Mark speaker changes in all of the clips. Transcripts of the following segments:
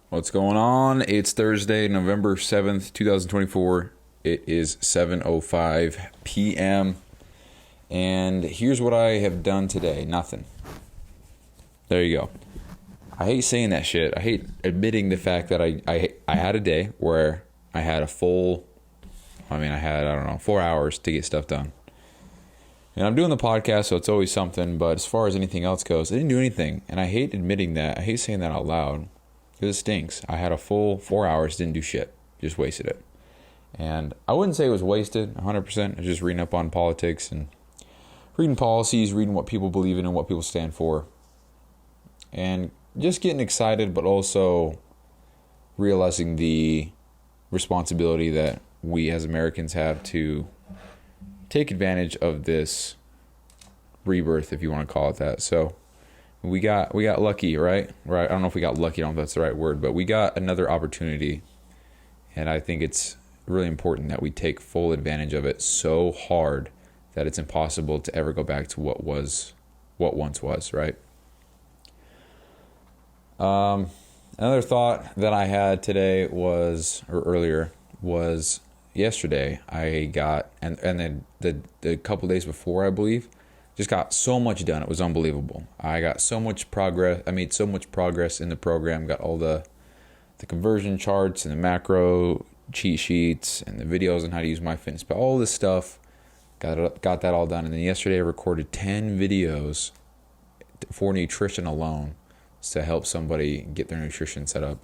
Speaker 1: What's going on? It's Thursday, November 7th, 2024. It is 7:05 p.m. And here's what I have done today. Nothing. There you go. I hate saying that shit. I hate admitting the fact that I had a day where I had a full, I don't know, 4 hours to get stuff done. And I'm doing the podcast, so it's always something. But as far as anything else goes, I didn't do anything. And I hate admitting that. I hate saying that out loud. Because it stinks. I had a full 4 hours, didn't do shit. Just wasted it. And I wouldn't say it was wasted 100%. I was just reading up on politics and reading policies, reading what people believe in and what people stand for. And just getting excited, but also realizing the responsibility that we as Americans have to take advantage of this rebirth, if you want to call it that. So we got lucky, right? I don't know if we got lucky. I don't know if that's the right word, but we got another opportunity, and I think it's really important that we take full advantage of it so hard that it's impossible to ever go back to what once was, right? Another thought that I had today was yesterday. I got and then the couple days before, I believe. Just got so much done. It was unbelievable. I got so much progress. I made so much progress in the program. Got all the conversion charts and the macro cheat sheets and the videos on how to use MyFitnessPal. All this stuff. Got that all done. And then yesterday I recorded 10 videos for nutrition alone to help somebody get their nutrition set up.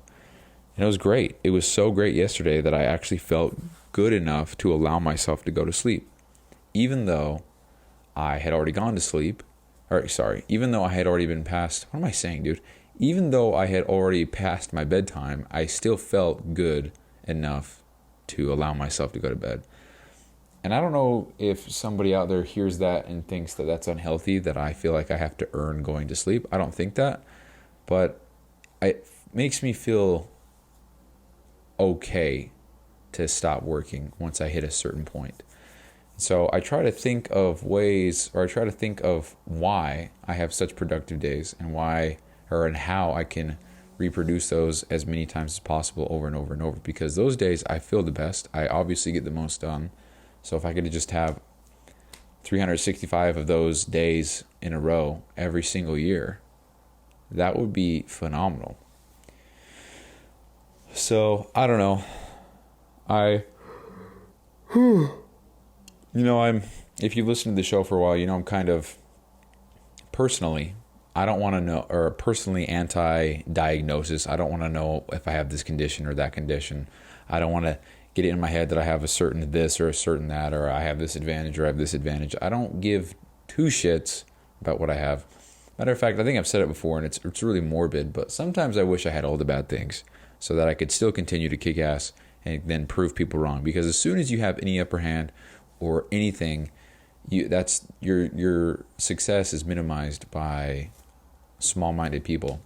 Speaker 1: And it was great. It was so great yesterday that I actually felt good enough to allow myself to go to sleep. Even though I had already gone to sleep. Even though I had already been past, what am I saying, dude? Even though I had already passed my bedtime, I still felt good enough to allow myself to go to bed. And I don't know if somebody out there hears that and thinks that that's unhealthy, that I feel like I have to earn going to sleep. I don't think that. But it makes me feel okay to stop working once I hit a certain point. So I try to think of why I have such productive days and how I can reproduce those as many times as possible over and over and over. Because those days I feel the best. I obviously get the most done. So if I could just have 365 of those days in a row every single year, that would be phenomenal. So I don't know. If you listen to the show for a while, I'm kind of personally, I don't want to know, or personally anti-diagnosis. I don't want to know if I have this condition or that condition. I don't want to get it in my head that I have a certain this or a certain that, or I have this advantage or I have this advantage. I don't give two shits about what I have. Matter of fact, I think I've said it before, and it's really morbid, but sometimes I wish I had all the bad things so that I could still continue to kick ass and then prove people wrong. Because as soon as you have any upper hand or anything, your success is minimized by small-minded people.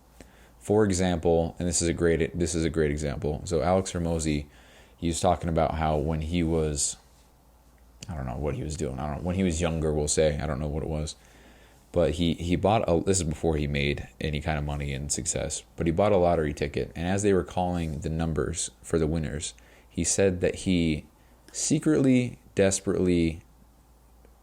Speaker 1: For example, and this is a great example. So Alex Hormozi, he was talking about how when he was, I don't know what he was doing. When he was younger, we'll say, I don't know what it was. But he bought this is before he made any kind of money and success. But he bought a lottery ticket, and as they were calling the numbers for the winners, he said that he secretly, desperately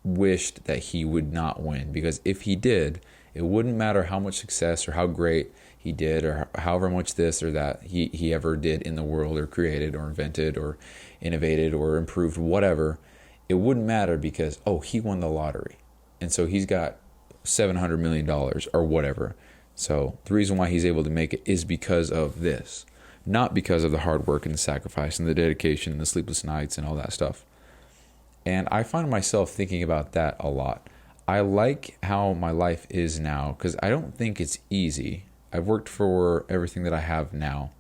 Speaker 1: wished that he would not win, because if he did, it wouldn't matter how much success or how great he did or however much this or that he ever did in the world or created or invented or innovated or improved, whatever, it wouldn't matter because, he won the lottery. And so he's got $700 million or whatever. So the reason why he's able to make it is because of this, not because of the hard work and the sacrifice and the dedication and the sleepless nights and all that stuff. And I find myself thinking about that a lot. I like how my life is now because I don't think it's easy. I've worked for everything that I have now.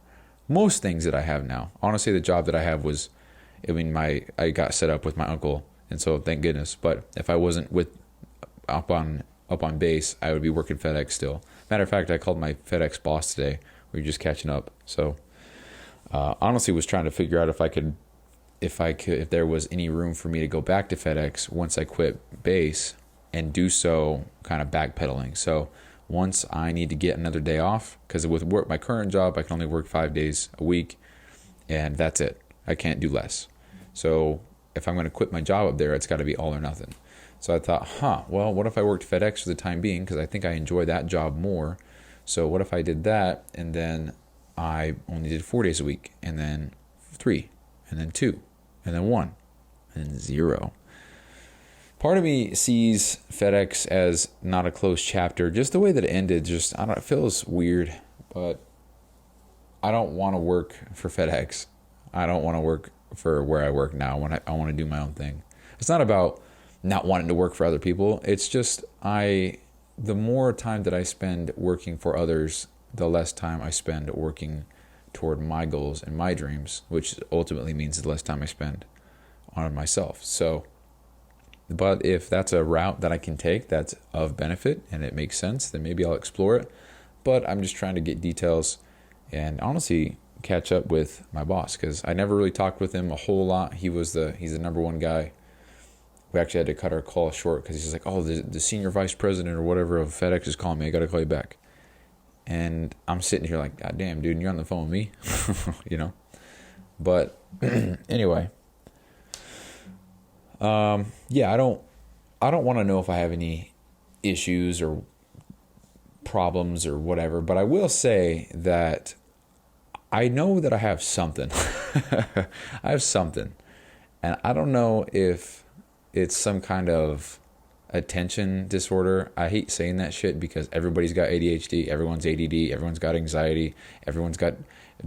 Speaker 1: Most things that I have now. Honestly, the job that I have was, I got set up with my uncle, and so thank goodness. But if I wasn't up on base, I would be working FedEx still. Matter of fact, I called my FedEx boss today. We were just catching up. So honestly, was trying to figure out if there was any room for me to go back to FedEx once I quit base and do so kind of backpedaling. So once I need to get another day off, because with work, my current job, I can only work 5 days a week, and that's it. I can't do less. So if I'm going to quit my job up there, it's got to be all or nothing. So I thought, well, what if I worked FedEx for the time being, because I think I enjoy that job more. So what if I did that, and then I only did 4 days a week, and then 3, and then 2, and then 1, and then 0. Part of me sees FedEx as not a closed chapter. Just the way that it ended, it feels weird, but I don't want to work for FedEx. I don't want to work for where I work now. I want to do my own thing. It's not about not wanting to work for other people. It's just the more time that I spend working for others, the less time I spend working toward my goals and my dreams, which ultimately means the less time I spend on myself. So, but if that's a route that I can take that's of benefit and it makes sense, then maybe I'll explore it. But I'm just trying to get details and honestly catch up with my boss, because I never really talked with him a whole lot. He's the number one guy. We actually had to cut our call short because he's like, oh, the senior vice president or whatever of FedEx is calling me. I got to call you back. And I'm sitting here like, God damn, dude, you're on the phone with me, But anyway, yeah, I don't want to know if I have any issues or problems or whatever, but I will say that I know that I have something. I have something. And I don't know if it's some kind of attention disorder. I hate saying that shit because everybody's got ADHD, everyone's ADD, everyone's got anxiety, everyone's got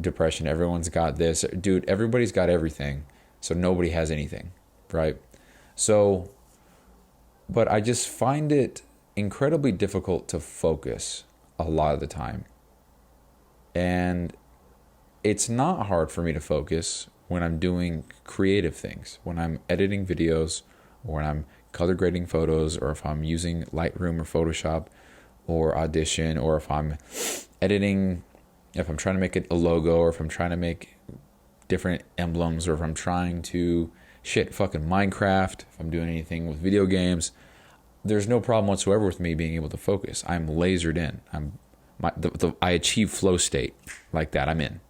Speaker 1: depression, everyone's got this. Dude, everybody's got everything. So nobody has anything, right? So, but I just find it incredibly difficult to focus a lot of the time. And it's not hard for me to focus when I'm doing creative things, when I'm editing videos, or when I'm color grading photos, or if I'm using Lightroom or Photoshop or Audition, or if I'm editing, if I'm trying to make a logo, or if I'm trying to make different emblems, or if I'm trying to fucking Minecraft, if I'm doing anything with video games, there's no problem whatsoever with me being able to focus. I'm lasered in. I achieve flow state like that. I'm in.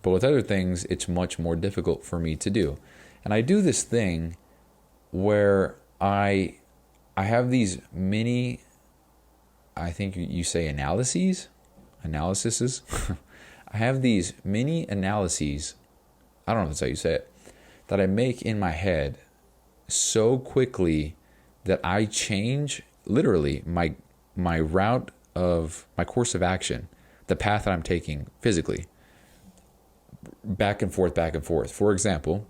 Speaker 1: But with other things, it's much more difficult for me to do. And I do this thing where I have these mini, I think you say analyses. I have these mini analyses, I don't know if that's how you say it, that I make in my head so quickly that I change literally my route of my course of action, the path that I'm taking physically, back and forth. For example,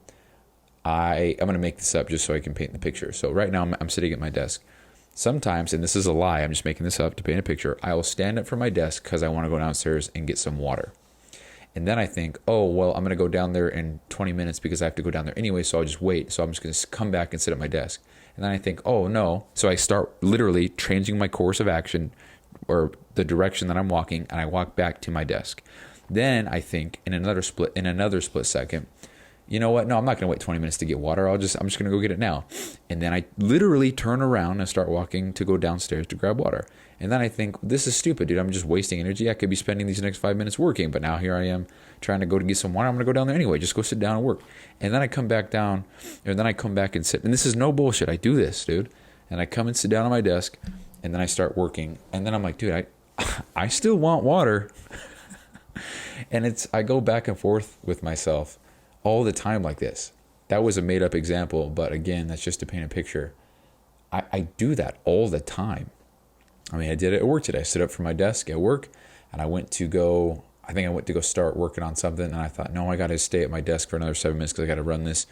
Speaker 1: I'm going to make this up just so I can paint the picture. So right now I'm sitting at my desk. Sometimes, and this is a lie, I'm just making this up to paint a picture, I will stand up from my desk because I want to go downstairs and get some water. And then I think, oh, well, I'm going to go down there in 20 minutes because I have to go down there anyway, so I'll just wait. So I'm just going to come back and sit at my desk. And then I think, oh, no. So I start literally changing my course of action or the direction that I'm walking, and I walk back to my desk. Then I think in another split second, you know what? No, I'm not going to wait 20 minutes to get water. I'm just going to go get it now. And then I literally turn around and start walking to go downstairs to grab water. And then I think, this is stupid, dude. I'm just wasting energy. I could be spending these next 5 minutes working. But now here I am trying to go to get some water. I'm going to go down there anyway. Just go sit down and work. And then I come back down, and then I come back and sit. And this is no bullshit. I do this, dude. And I come and sit down on my desk, and then I start working. And then I'm like, dude, I still want water. And I go back and forth with myself all the time like this. That was a made up example, but again, that's just to paint a picture. I do that all the time. I mean, I did it at work today. I stood up from my desk at work, and I went to go start working on something, and I thought, no, I got to stay at my desk for another 7 minutes because I got to run this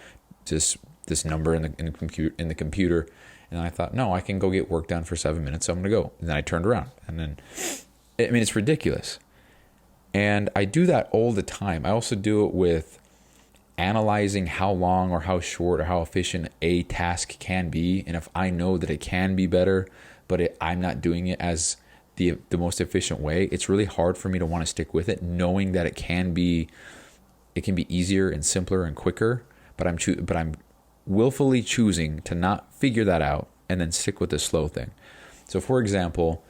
Speaker 1: number in the computer. And then I thought, no, I can go get work done for 7 minutes, so I'm going to go. And then I turned around, and then, it's ridiculous. And I do that all the time. I also do it with analyzing how long or how short or how efficient a task can be. And if I know that it can be better, but I'm not doing it as the most efficient way, it's really hard for me to want to stick with it, knowing that it can be easier and simpler and quicker. But I'm willfully choosing to not figure that out and then stick with the slow thing. So for example,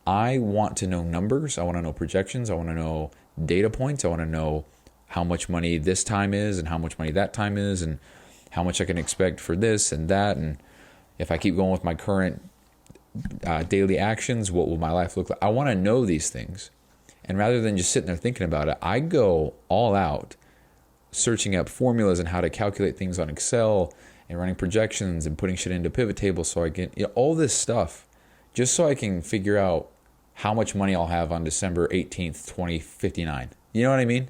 Speaker 1: I want to know numbers. I want to know projections. I want to know data points. I want to know how much money this time is and how much money that time is and how much I can expect for this and that. And if I keep going with my current daily actions, what will my life look like? I want to know these things. And rather than just sitting there thinking about it, I go all out searching up formulas and how to calculate things on Excel and running projections and putting shit into pivot tables so I can, all this stuff just so I can figure out how much money I'll have on December 18th, 2059. You know what I mean?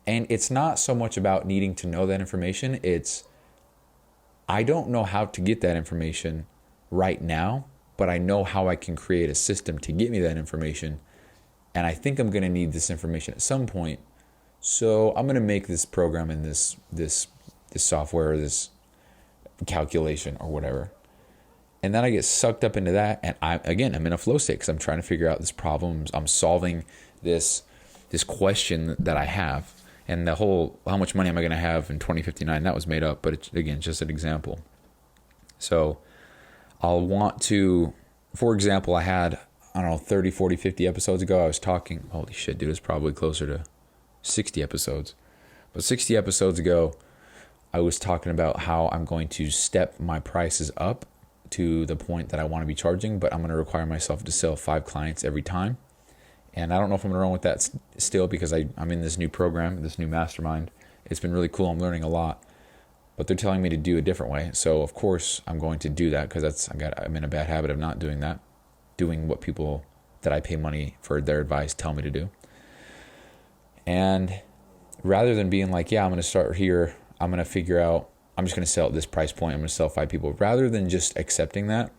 Speaker 1: And it's not so much about needing to know that information. It's, I don't know how to get that information right now, but I know how I can create a system to get me that information. And I think I'm going to need this information at some point. So I'm going to make this program in this software, this calculation or whatever. And then I get sucked up into that. And I'm in a flow state because I'm trying to figure out this problem. I'm solving this question that I have. And the whole, how much money am I going to have in 2059? That was made up, but it's, again, just an example. So I'll want to, for example, I had, 30, 40, 50 episodes ago, I was talking, holy shit, dude, it's probably closer to 60 episodes. But 60 episodes ago, I was talking about how I'm going to step my prices up to the point that I want to be charging, but I'm going to require myself to sell 5 clients every time. And I don't know if I'm going to run with that still because I'm in this new program, this new mastermind. It's been really cool. I'm learning a lot. But they're telling me to do a different way. So, of course, I'm going to do that because I'm in a bad habit of not doing that. Doing what people that I pay money for their advice tell me to do. And rather than being like, yeah, I'm going to start here. I'm going to figure out, I'm just going to sell at this price point. I'm going to sell 5 people. Rather than just accepting that,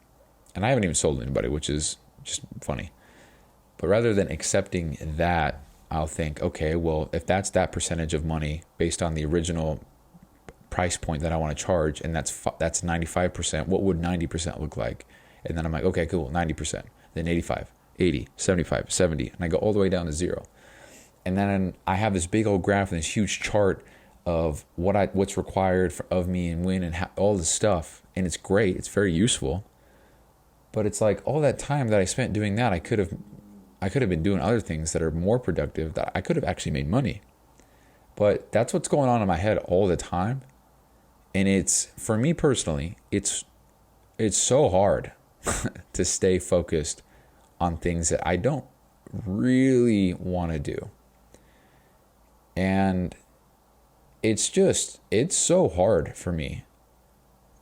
Speaker 1: and I haven't even sold anybody, which is just funny. But rather than accepting that, I'll think, okay, well, if that's that percentage of money based on the original price point that I want to charge, and that's 95%, what would 90% look like? And then I'm like, okay, cool, 90%, then 85, 80, 75, 70, and I go all the way down to 0. And then I have this big old graph and this huge chart of what's required of me and when and how, all this stuff, and it's great, it's very useful. But it's like all that time that I spent doing that, I could have been doing other things that are more productive, that I could have actually made money. But that's what's going on in my head all the time. And it's, for me personally, it's so hard to stay focused on things that I don't really want to do. And it's so hard for me.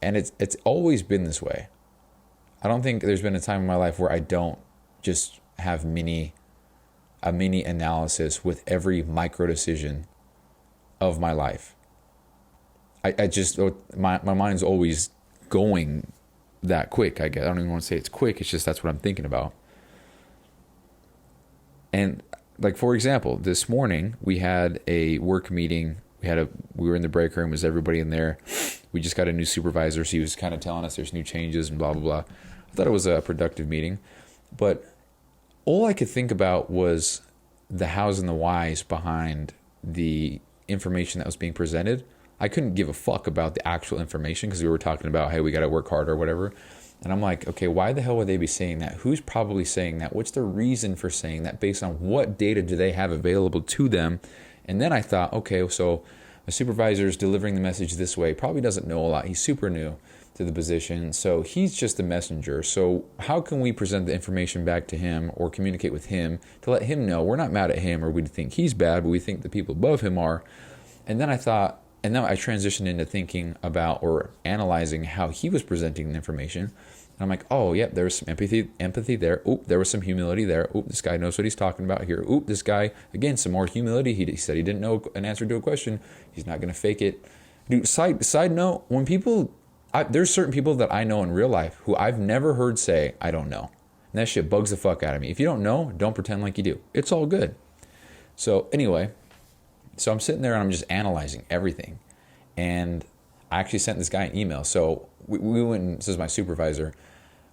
Speaker 1: And it's always been this way. I don't think there's been a time in my life where I don't just have a mini analysis with every micro decision of my life. I just, my mind's always going that quick, I guess. I don't even want to say it's quick, it's just that's what I'm thinking about. And like, for example, this morning we had a work meeting. We were in the break room, was everybody in there. We just got a new supervisor, so he was kind of telling us there's new changes and blah, blah, blah. I thought it was a productive meeting, but all I could think about was the hows and the whys behind the information that was being presented. I couldn't give a fuck about the actual information because we were talking about, hey, we got to work harder or whatever. And I'm like, okay, why the hell would they be saying that? Who's probably saying that? What's the reason for saying that? Based on what data do they have available to them? And then I thought, okay, so a supervisor is delivering the message this way. Probably doesn't know a lot. He's super new to the position. So he's just a messenger. So how can we present the information back to him or communicate with him to let him know we're not mad at him or we think he's bad, but we think the people above him are. And then I thought, and now I transitioned into thinking about or analyzing how he was presenting the information. And I'm like, oh, yep, there was some empathy there. Oop, there was some humility there. Oop, this guy knows what he's talking about here. Oop, this guy, again, some more humility. He said he didn't know an answer to a question. He's not going to fake it. Dude, side note, when people, there's certain people that I know in real life who I've never heard say, I don't know. And that shit bugs the fuck out of me. If you don't know, don't pretend like you do. It's all good. So anyway, so I'm sitting there and I'm just analyzing everything. And I actually sent this guy an email. So we went, and this is my supervisor.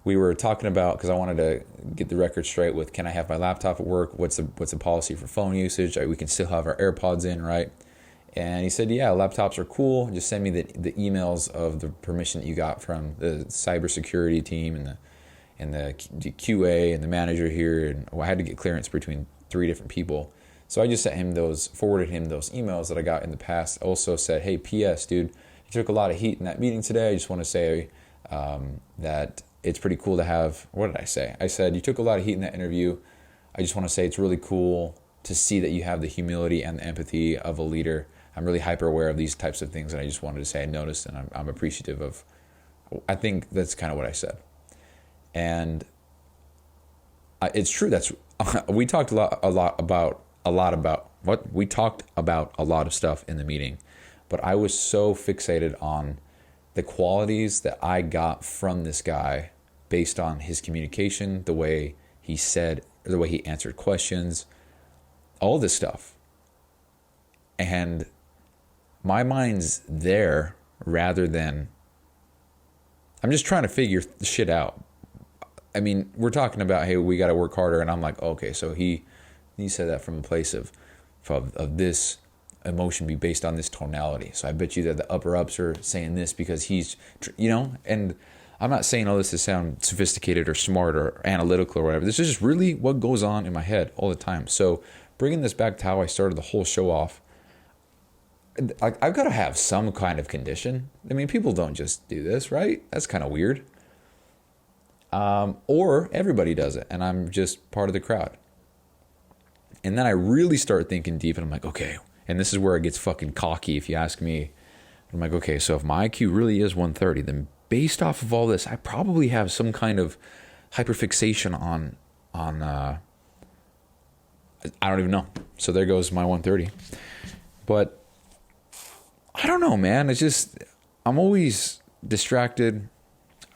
Speaker 1: We were talking about, because I wanted to get the record straight with, can I have my laptop at work? What's the policy for phone usage? We can still have our AirPods in, right? And he said, yeah, laptops are cool. Just send me the emails of the permission that you got from the cybersecurity team and the QA and the manager here, and I had to get clearance between 3 different people. So I just forwarded him those emails that I got in the past. Also said, hey, P.S., dude, you took a lot of heat in that meeting today. I just want to say that it's pretty cool to have, what did I say? I said, you took a lot of heat in that interview. I just want to say it's really cool to see that you have the humility and the empathy of a leader. I'm really hyper aware of these types of things, and I just wanted to say I noticed, and I'm appreciative of. I think that's kind of what I said. And it's true. We talked a lot about a lot of stuff in the meeting, but I was so fixated on the qualities that I got from this guy based on his communication, the way he answered questions, all this stuff. And my mind's there rather than, I'm just trying to figure the shit out. I mean, we're talking about, hey, we got to work harder. And I'm like, okay, so he said that from a place of this emotion be based on this tonality. So I bet you that the upper ups are saying this because he's, and I'm not saying all this to sound sophisticated or smart or analytical or whatever. This is just really what goes on in my head all the time. So bringing this back to how I started the whole show off, I've got to have some kind of condition. I mean, people don't just do this, right? That's kind of weird. Or everybody does it, and I'm just part of the crowd. And then I really start thinking deep, and I'm like, okay, and this is where it gets fucking cocky if you ask me. I'm like, okay, so if my IQ really is 130, then based off of all this, I probably have some kind of hyperfixation on I don't even know. So there goes my 130. But I don't know, man. It's just, I'm always distracted.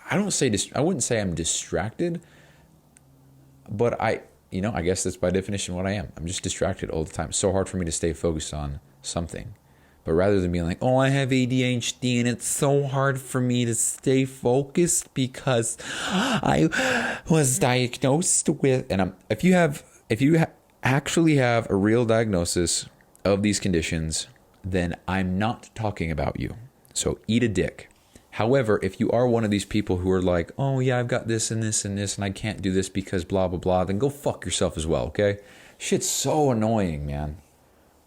Speaker 1: I wouldn't say I'm distracted, but I guess that's by definition what I am. I'm just distracted all the time. It's so hard for me to stay focused on something. But rather than being like, oh, I have ADHD and it's so hard for me to stay focused because I was diagnosed with, and if you actually have a real diagnosis of these conditions, then I'm not talking about you. So eat a dick. However, if you are one of these people who are like, oh yeah, I've got this and this and this and I can't do this because blah, blah, blah, then go fuck yourself as well, okay? Shit's so annoying, man.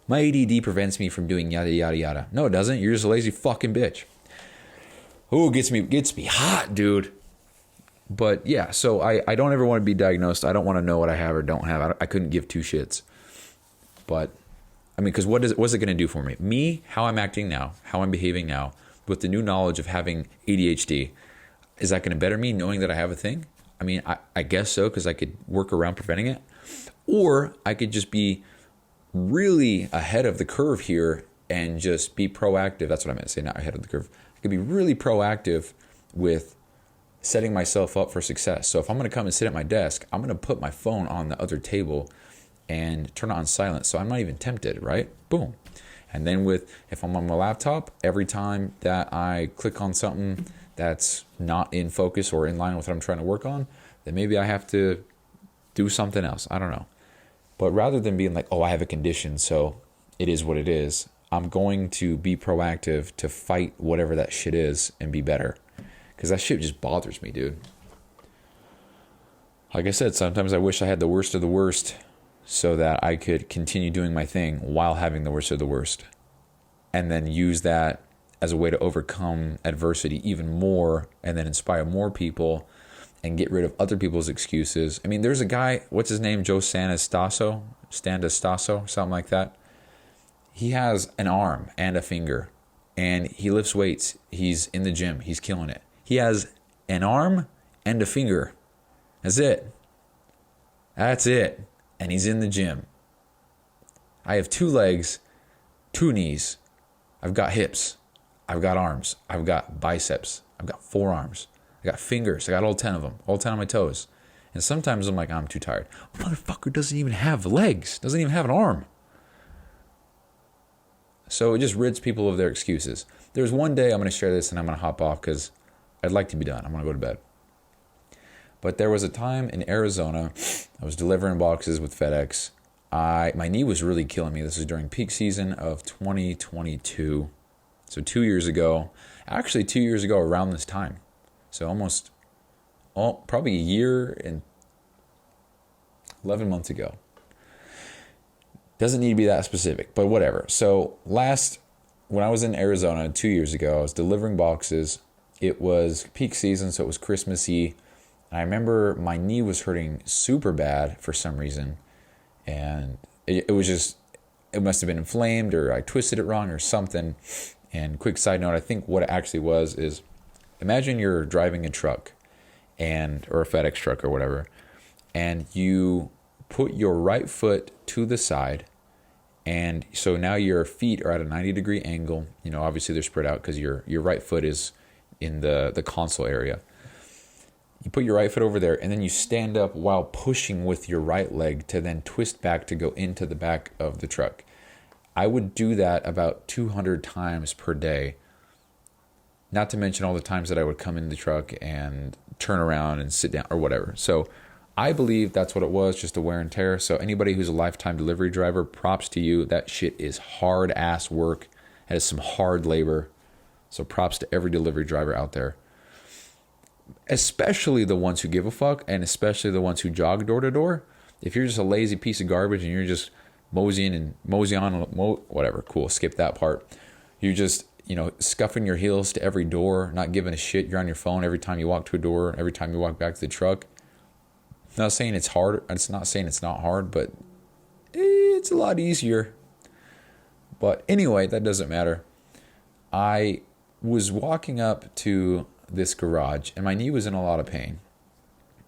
Speaker 1: My ADD prevents me from doing yada, yada, yada. No, it doesn't. You're just a lazy fucking bitch. Ooh, gets me hot, dude. But yeah, so I don't ever want to be diagnosed. I don't want to know what I have or don't have. I couldn't give two shits. But, I mean, because what's it going to do for me? Me, how I'm acting now, how I'm behaving now, with the new knowledge of having ADHD, is that going to better me knowing that I have a thing? I mean, I guess so, because I could work around preventing it. Or I could just be really ahead of the curve here and just be proactive. That's what I meant to say, not ahead of the curve. I could be really proactive with setting myself up for success. So if I'm going to come and sit at my desk, I'm going to put my phone on the other table and turn it on silent so I'm not even tempted, right? Boom. And then if I'm on my laptop, every time that I click on something that's not in focus or in line with what I'm trying to work on, then maybe I have to do something else. I don't know. But rather than being like, oh, I have a condition, so it is what it is, I'm going to be proactive to fight whatever that shit is and be better. Because that shit just bothers me, dude. Like I said, sometimes I wish I had the worst of the worst so that I could continue doing my thing while having the worst of the worst. And then use that as a way to overcome adversity even more and then inspire more people and get rid of other people's excuses. I mean, there's a guy, what's his name? Joe Santastasso, something like that. He has an arm and a finger, and he lifts weights. He's in the gym. He's killing it. He has an arm and a finger. That's it. That's it. And he's in the gym. I have 2 legs, 2 knees. I've got hips. I've got arms. I've got biceps. I've got forearms. I got fingers. I got all 10 of them. All 10 on my toes. And sometimes I'm like, I'm too tired. Motherfucker doesn't even have legs. Doesn't even have an arm. So it just rids people of their excuses. There's one day I'm going to share this and I'm going to hop off because I'd like to be done. I'm going to go to bed. But there was a time in Arizona, I was delivering boxes with FedEx. My knee was really killing me. This was during peak season of 2022. So 2 years ago. Actually, 2 years ago around this time. So almost probably a year and 11 months ago. Doesn't need to be that specific, but whatever. So when I was in Arizona 2 years ago, I was delivering boxes. It was peak season, so it was Christmassy. And I remember my knee was hurting super bad for some reason. And it was just, it must have been inflamed, or I twisted it wrong or something. And quick side note, I think what it actually was is, imagine you're driving a truck or a FedEx truck or whatever, and you put your right foot to the side, and so now your feet are at a 90-degree angle. Obviously they're spread out because your right foot is in the console area. You put your right foot over there, and then you stand up while pushing with your right leg to then twist back to go into the back of the truck. I would do that about 200 times per day. Not to mention all the times that I would come in the truck and turn around and sit down or whatever. So I believe that's what it was, just a wear and tear. So anybody who's a lifetime delivery driver, props to you. That shit is hard ass work. It is some hard labor. So props to every delivery driver out there. Especially the ones who give a fuck, and especially the ones who jog door to door. If you're just a lazy piece of garbage and you're just mosey on, whatever, cool, skip that part. You're just, scuffing your heels to every door, not giving a shit. You're on your phone every time you walk to a door, every time you walk back to the truck. I'm not saying it's hard. It's not saying it's not hard, but it's a lot easier. But anyway, that doesn't matter. I was walking up to this garage, and my knee was in a lot of pain.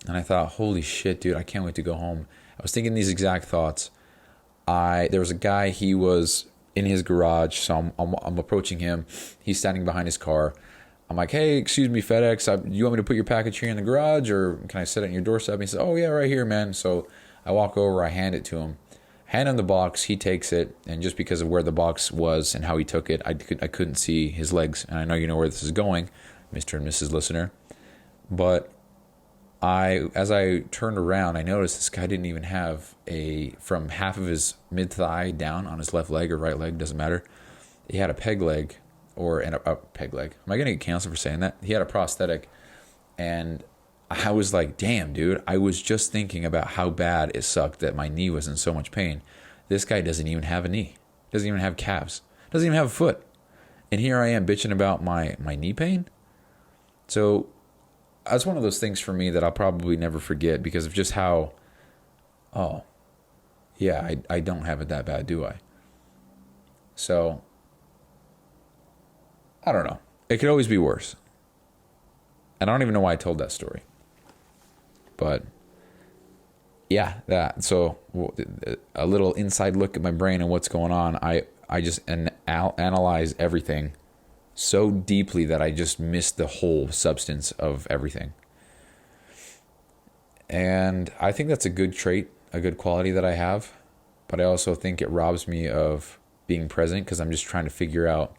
Speaker 1: And I thought, holy shit, dude, I can't wait to go home. I was thinking these exact thoughts. There was a guy, he was in his garage, so I'm approaching him. He's standing behind his car. I'm like, hey, excuse me, FedEx, you want me to put your package here in the garage, or can I set it on your doorstep? And he says, oh yeah, right here, man. So I walk over, I hand it to him. Hand him the box, he takes it, and just because of where the box was and how he took it, I couldn't see his legs. And I know you know where this is going, Mr. and Mrs. Listener. But as I turned around, I noticed this guy didn't even have from half of his mid-thigh down on his left leg or right leg, doesn't matter. He had a peg leg, a peg leg. Am I going to get canceled for saying that? He had a prosthetic, and I was like, damn, dude, I was just thinking about how bad it sucked that my knee was in so much pain. This guy doesn't even have a knee, doesn't even have calves, doesn't even have a foot. And here I am bitching about my knee pain. So that's one of those things for me that I'll probably never forget because of just how, I don't have it that bad, do I? So, I don't know. It could always be worse. And I don't even know why I told that story. But, yeah, that. So, a little inside look at my brain and what's going on. I just analyze everything so deeply that I just missed the whole substance of everything. And I think that's a good trait, a good quality that I have. But I also think it robs me of being present because I'm just trying to figure out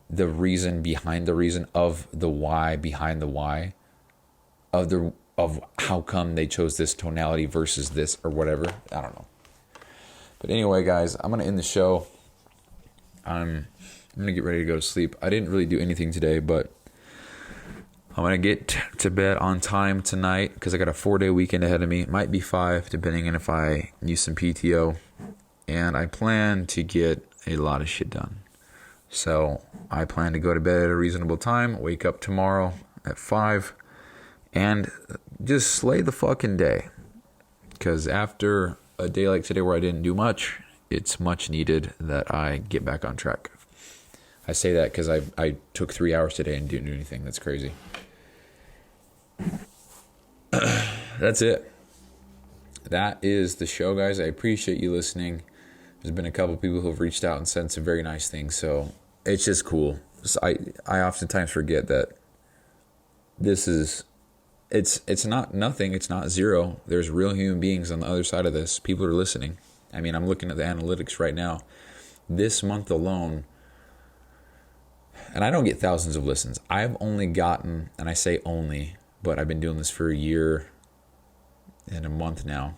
Speaker 1: the reason behind the reason of the why behind the why of how come they chose this tonality versus this or whatever. I don't know. But anyway, guys, I'm going to end the show. I'm going to get ready to go to sleep. I didn't really do anything today, but I'm going to get to bed on time tonight because I got a 4-day weekend ahead of me. It might be 5, depending on if I use some PTO. And I plan to get a lot of shit done. So I plan to go to bed at a reasonable time, wake up tomorrow at 5, and just slay the fucking day. Because after a day like today where I didn't do much, it's much needed that I get back on track. I say that because I took 3 hours today and didn't do anything. That's crazy. That's it. That is the show, guys. I appreciate you listening. There's been a couple people who have reached out and said some very nice things, so it's just cool. So I oftentimes forget that this is, it's not nothing, it's not zero. There's real human beings on the other side of this. People are listening. I mean, I'm looking at the analytics right now. This month alone, and I don't get thousands of listens. I've only gotten, and I say only, but I've been doing this for a year and a month now,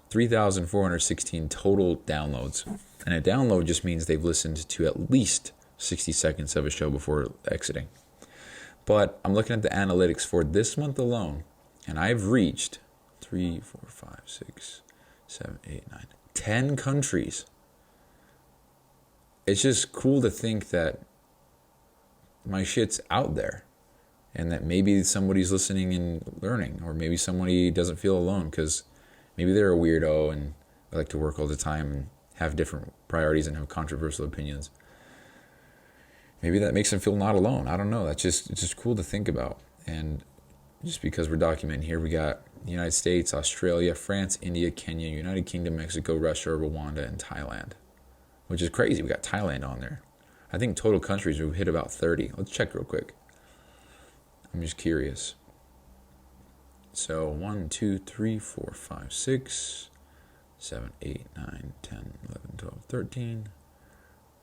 Speaker 1: 3,416 total downloads. And a download just means they've listened to at least 60 seconds of a show before exiting. But I'm looking at the analytics for this month alone, and I've reached 3, 4, 5, 6, 7, 8, 9, 10 countries. It's just cool to think that my shit's out there and that maybe somebody's listening and learning, or maybe somebody doesn't feel alone because maybe they're a weirdo and they like to work all the time and have different priorities and have controversial opinions. Maybe that makes them feel not alone. I don't know. It's just cool to think about. And just because we're documenting here, we got the United States, Australia, France, India, Kenya, United Kingdom, Mexico, Russia, Rwanda, and Thailand, which is crazy. We got Thailand on there. I think total countries we've hit about 30. Let's check real quick. I'm just curious. So 1, 2, 3, 4, 5, 6, 7, 8, 9, 10, 11, 12, 13,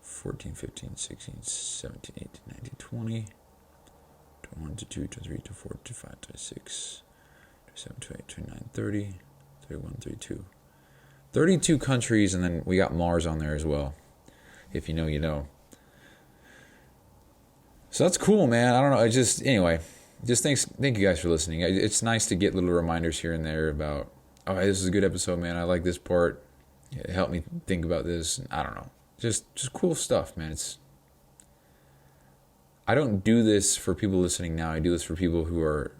Speaker 1: 14, 15, 16, 17, 18, 19, 20, 21, 22, 23, 24, 25, 26, 27, 28, 29, 30, 31, 32. 32 countries, and then we got Mars on there as well. If you know, you know. So that's cool, man. I don't know. Anyway, thank you guys for listening. It's nice to get little reminders here and there about, oh, this is a good episode, man. I like this part. It helped me think about this. I don't know. Just cool stuff, man. I don't do this for people listening now. I do this for people who are,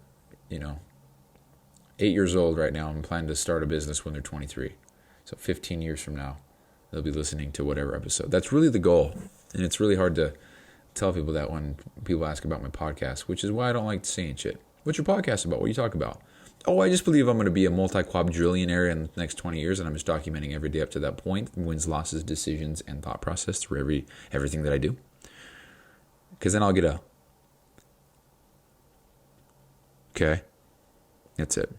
Speaker 1: 8 years old right now and plan to start a business when they're 23. So 15 years from now, they'll be listening to whatever episode. That's really the goal. And it's really hard to tell people that when people ask about my podcast, which is why I don't like saying shit. What's your podcast about? What do you talk about? Oh, I just believe I'm going to be a multi-quadrillionaire in the next 20 years, and I'm just documenting every day up to that point, wins, losses, decisions, and thought process through everything that I do. Because then I'll get a... Okay. That's it.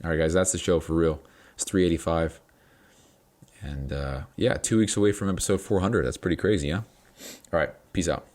Speaker 1: All right, guys, that's the show for real. It's 385. And, 2 weeks away from episode 400. That's pretty crazy, huh? All right, peace out.